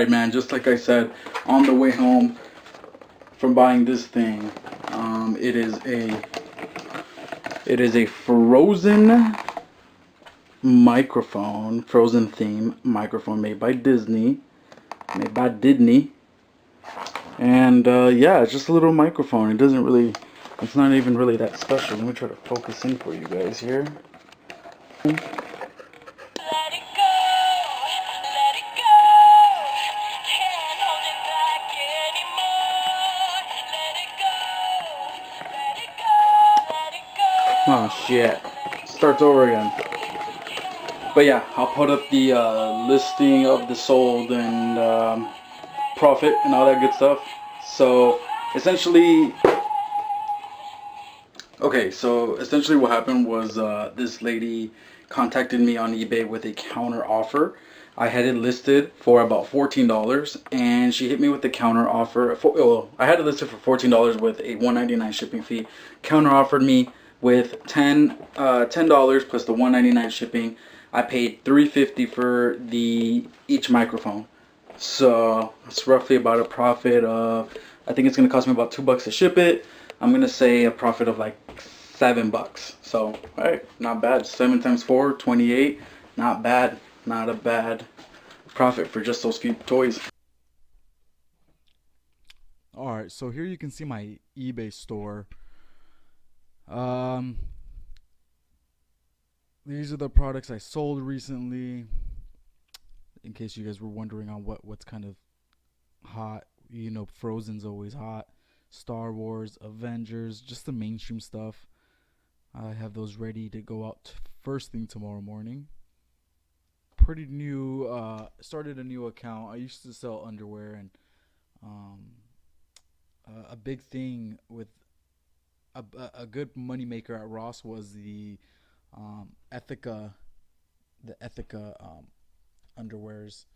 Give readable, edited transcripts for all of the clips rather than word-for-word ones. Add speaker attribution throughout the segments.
Speaker 1: Alright man, just like I said, on the way home from buying this thing, it is a frozen microphone, frozen theme microphone made by Disney, and yeah, it's just a little microphone. It's not even really that special. Let me try to focus in for you guys here. Oh shit, starts over again. But yeah, I'll put up the listing of the sold and profit and all that good stuff. So essentially what happened was this lady contacted me on eBay with a counter offer. I had it listed for about $14, and she hit me with the counter offer. I had it listed for $14 with a $1.99 shipping fee. Counter offered me with $10 plus the $1.99 shipping. I paid $3.50 for each microphone. So it's roughly about a profit of, I think it's gonna cost me about $2 to ship it. I'm gonna say a profit of like $7. So alright, not bad. 7 times 4, 28. Not bad. Not a bad profit for just those few toys.
Speaker 2: Alright, so here you can see my eBay store. These are the products I sold recently. In case you guys were wondering on what's kind of hot, you know, Frozen's always hot. Star Wars, Avengers, just the mainstream stuff. I have those ready to go out first thing tomorrow morning. Pretty new. Started a new account. I used to sell underwear, and a big thing with a good moneymaker at Ross was the Ethica, underwears.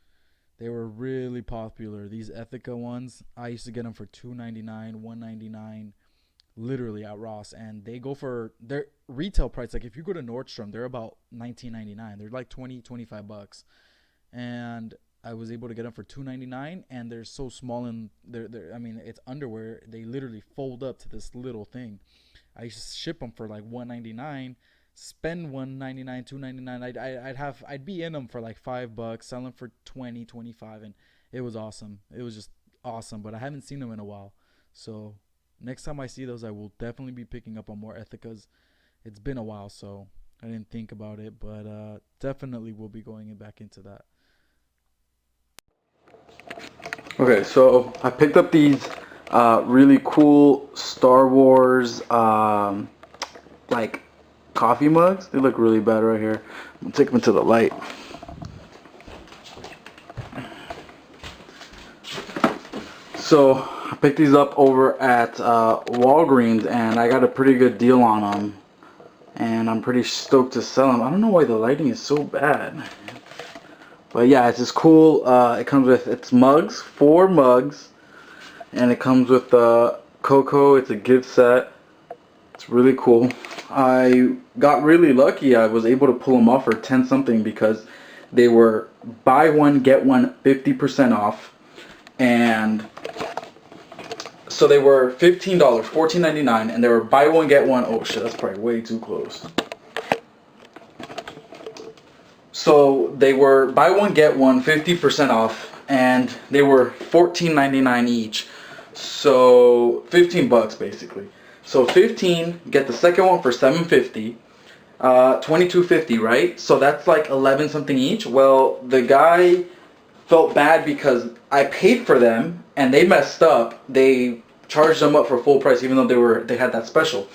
Speaker 2: They were really popular. These Ethica ones, I used to get them for $2.99, $1.99, literally at Ross, and they go for their retail price. Like if you go to Nordstrom, they're about $19.99. They're like $20-$25, and I was able to get them for $2.99, and they're so small, and I mean, it's underwear. They literally fold up to this little thing. I used to ship them for like $1.99. Spend $1.99, $2.99. I'd be in them for like $5, sell them for $20-$25, and it was awesome. It was just awesome. But I haven't seen them in a while, so next time I see those, I will definitely be picking up on more Ethicas. It's been a while, so I didn't think about it, but definitely will be going back into that.
Speaker 1: Okay, so I picked up these really cool Star Wars like coffee mugs. They look really bad right here. I'm gonna take them to the light. So I picked these up over at Walgreens, and I got a pretty good deal on them, and I'm pretty stoked to sell them. I don't know why the lighting is so bad, but yeah, it's just cool. It comes with its mugs, 4 mugs, and it comes with cocoa. It's a gift set. It's really cool. I got really lucky. I was able to pull them off for 10 something because they were buy one get one 50% off, and so they were $15, $14.99, and they were buy one get one. Oh shit, that's probably way too close. So they were buy one get one 50% off, and they were $14.99 each. So $15 basically. So 15, get the second one for $7.50, $22.50, right? So that's like 11 something each. Well, the guy felt bad because I paid for them and they messed up. They charged them up for full price even though they had that special.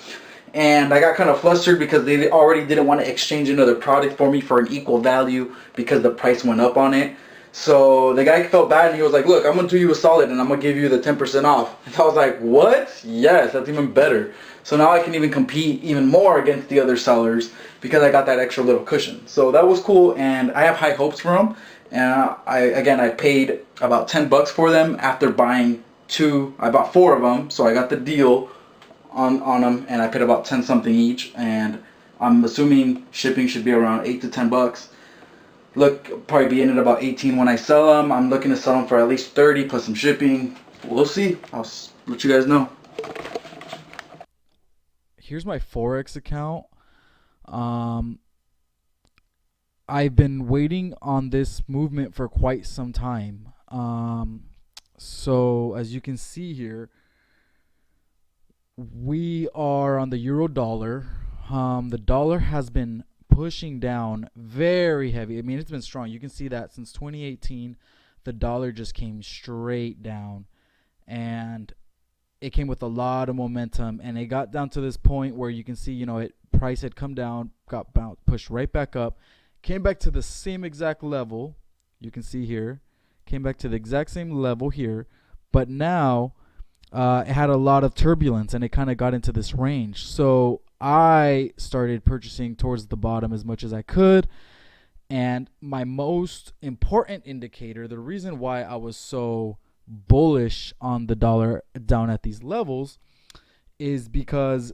Speaker 1: And I got kind of flustered because they already didn't want to exchange another product for me for an equal value because the price went up on it. So the guy felt bad and he was like, look, I'm going to do you a solid and I'm going to give you the 10% off. And I was like, what? Yes, that's even better. So now I can even compete even more against the other sellers because I got that extra little cushion. So that was cool, and I have high hopes for them. And I paid about $10 for them after buying 2. I bought 4 of them, so I got the deal on them, and I paid about 10 something each. And I'm assuming shipping should be around $8 to $10. Look, probably be in at about 18 when I sell them. I'm looking to sell them for at least 30 plus some shipping. We'll see. I'll let you guys know.
Speaker 2: Here's my Forex account. Um, I've been waiting on this movement for quite some time. So as you can see here, we are on the euro dollar. The dollar has been pushing down very heavy. I mean, it's been strong. You can see that since 2018, the dollar just came straight down, and it came with a lot of momentum, and it got down to this point where you can see, price had come down, got pushed right back up, came back to the same exact level. You can see here, came back to the exact same level here, but now it had a lot of turbulence, and it kind of got into this range. So I started purchasing towards the bottom as much as I could. And my most important indicator, the reason why I was so bullish on the dollar down at these levels, is because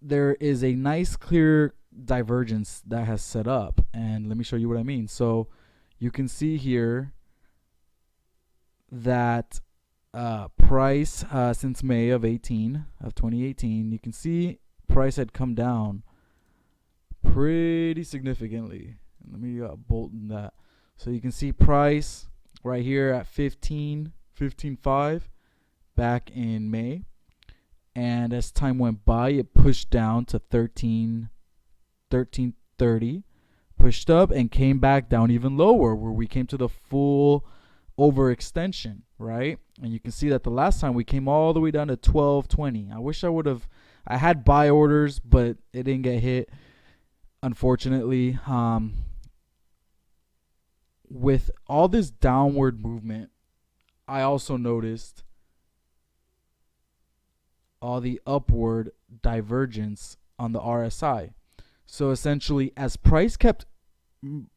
Speaker 2: there is a nice clear divergence that has set up. And let me show you what I mean. So you can see here that price since May of 2018, you can see price had come down pretty significantly. Let me bolt in that. So you can see price right here at 15.5 back in May, and as time went by, it pushed down to 13.30, pushed up and came back down even lower, where we came to the full overextension, right? And you can see that the last time we came all the way down to 12.20. I wish I had buy orders, but it didn't get hit, unfortunately. With all this downward movement, I also noticed all the upward divergence on the RSI. So essentially, as price kept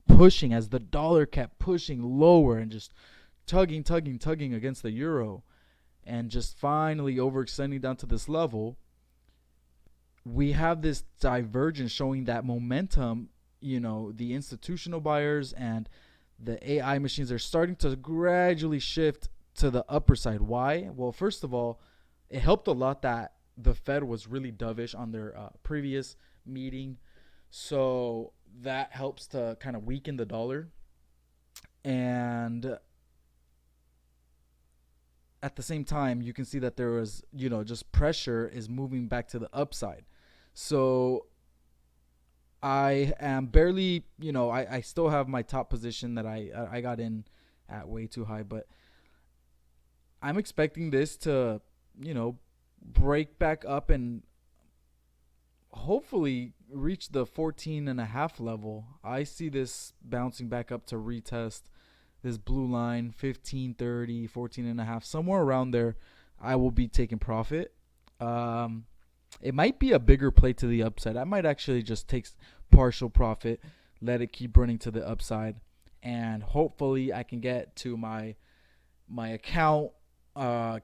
Speaker 2: pushing, as the dollar kept pushing lower and just tugging against the euro, and just finally overextending down to this level, we have this divergence showing that momentum. The institutional buyers and the AI machines are starting to gradually shift to the upper side. Why? Well, first of all, it helped a lot that the Fed was really dovish on their previous meeting. So that helps to kind of weaken the dollar. And at the same time, you can see that there was, just pressure is moving back to the upside. So I am barely, I still have my top position that I got in at way too high, but I'm expecting this to, break back up and hopefully reach the 14.5 level. I see this bouncing back up to retest this blue line, 15.30, 14.5, somewhere around there. I will be taking profit. It might be a bigger play to the upside. I might actually just take partial profit, let it keep running to the upside, and hopefully I can get to my account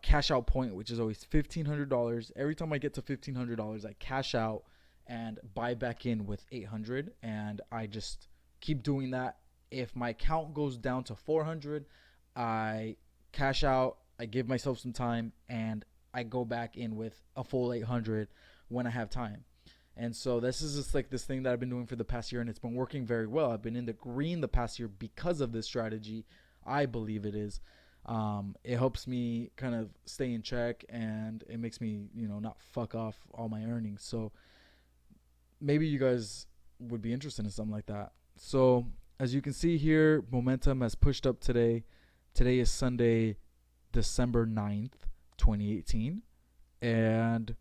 Speaker 2: cash out point, which is always $1,500. Every time I get to $1,500, I cash out and buy back in with $800, and I just keep doing that. If my account goes down to $400, I cash out, I give myself some time, and I go back in with a full $800 when I have time. And so this is just like this thing that I've been doing for the past year, and it's been working very well. I've been in the green the past year because of this strategy. I believe it is. It helps me kind of stay in check, and it makes me, not fuck off all my earnings. So maybe you guys would be interested in something like that. So as you can see here, momentum has pushed up today. Today is Sunday, December 9th. 2018, and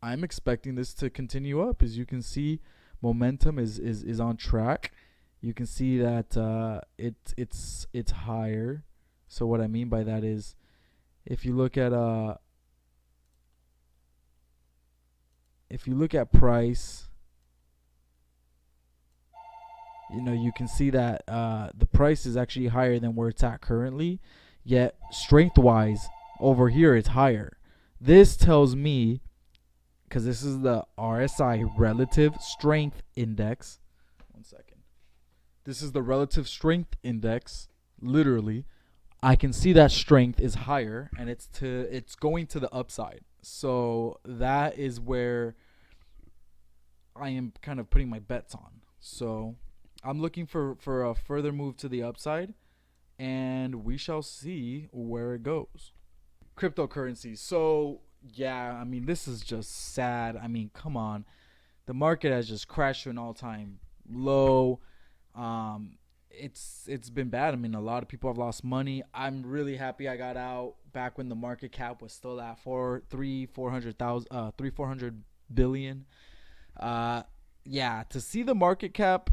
Speaker 2: I'm expecting this to continue up. As you can see, momentum is on track. You can see that it's higher. So what I mean by that is, if you look at price, you can see that the price is actually higher than where it's at currently. Yet strength-wise, over here it's higher. This tells me, because this is the RSI Relative Strength Index. 1 second. This is the relative strength index. Literally, I can see that strength is higher, and it's going to the upside. So that is where I am kind of putting my bets on. So I'm looking for a further move to the upside, and we shall see where it goes. Cryptocurrencies. So yeah, I mean, this is just sad. I mean, come on, the market has just crashed to an all-time low. It's been bad. I mean, a lot of people have lost money. I'm really happy I got out back when the market cap was still at 400 billion. Uh, yeah, to see the market cap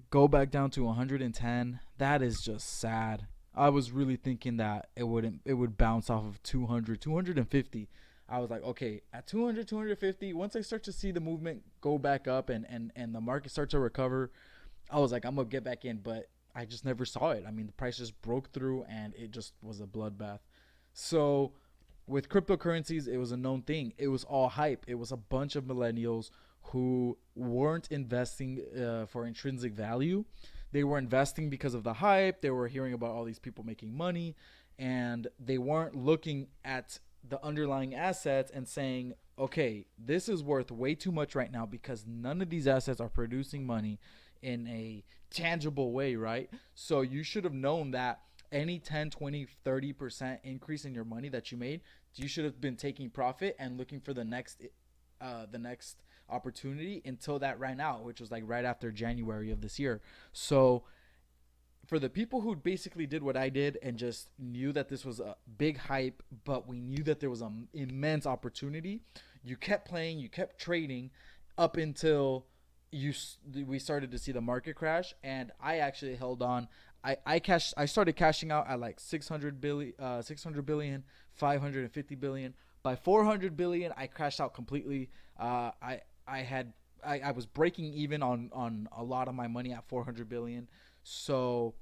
Speaker 2: go back down to 110, that is just sad. I was really thinking that it would bounce off of 200, 250. I was like, okay, at 200, 250, once I start to see the movement go back up and the market start to recover, I was like, I'm gonna get back in, but I just never saw it. I mean, the price just broke through and it just was a bloodbath. So with cryptocurrencies, it was a known thing. It was all hype. It was a bunch of millennials who weren't investing for intrinsic value. They were investing because of the hype. They were hearing about all these people making money, and they weren't looking at the underlying assets and saying, okay, this is worth way too much right now because none of these assets are producing money in a tangible way, right? So you should have known that any 10, 20, 30% increase in your money that you made, you should have been taking profit and looking for the next opportunity until that ran out, which was like right after January of this year. So for the people who basically did what I did and just knew that this was a big hype, but we knew that there was an immense opportunity, you kept playing, you kept trading up until we started to see the market crash, and I actually held on. I started cashing out at like 600 billion, 550 billion. By 400 billion, I crashed out completely. I was breaking even on a lot of my money at 400 billion. So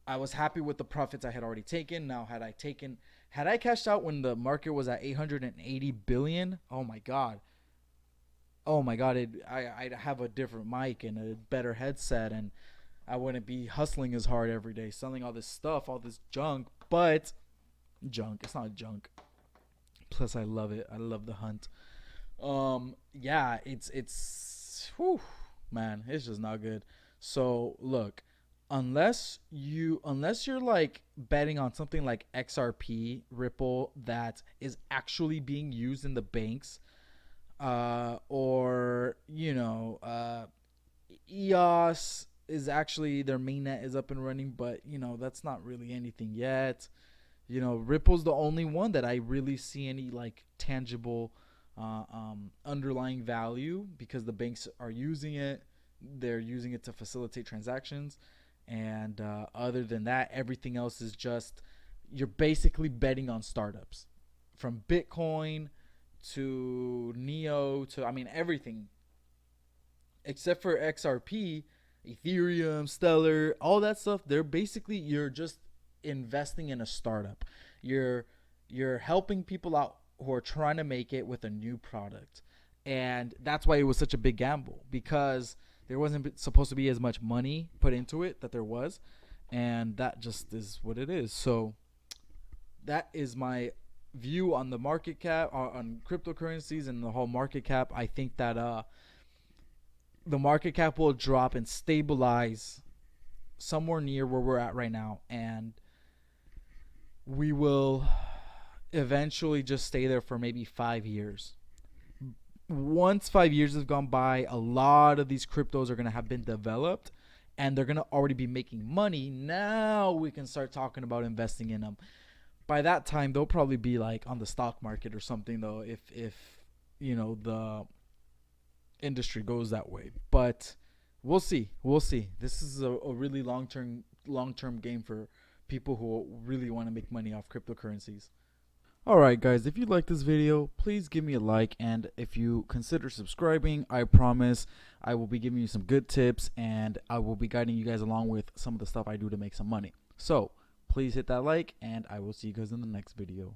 Speaker 2: I was happy with the profits I had already taken. Now, had I cashed out when the market was at 880 billion, oh my god, I'd have a different mic and a better headset, and I wouldn't be hustling as hard every day, selling all this stuff, all this junk. But junk, it's not junk. Plus, I love it. I love the hunt. Yeah, whew, man, it's just not good. So look, unless you're like betting on something like XRP, Ripple, that is actually being used in the banks, or EOS is actually their mainnet is up and running, but that's not really anything yet. Ripple's the only one that I really see any like tangible underlying value because the banks are using it. They're using it to facilitate transactions. And other than that, everything else is just you're basically betting on startups from Bitcoin to Neo to, I mean, everything except for XRP, Ethereum, Stellar, all that stuff. They're basically, you're just investing in a startup. You're helping people out who are trying to make it with a new product. And that's why it was such a big gamble, because there wasn't supposed to be as much money put into it that there was, and that just is what it is. So that is my view on the market cap, on cryptocurrencies and the whole market cap. I think that the market cap will drop and stabilize somewhere near where we're at right now, and we will eventually just stay there for maybe 5 years. Once 5 years have gone by, a lot of these cryptos are going to have been developed and they're going to already be making money. Now we can start talking about investing in them. By that time, they'll probably be like on the stock market or something, though, if the industry goes that way. But we'll see. This is a really long-term game for people who really want to make money off cryptocurrencies. Alright guys, if you like this video, please give me a like, and if you consider subscribing, I promise I will be giving you some good tips, and I will be guiding you guys along with some of the stuff I do to make some money. So please hit that like, and I will see you guys in the next video.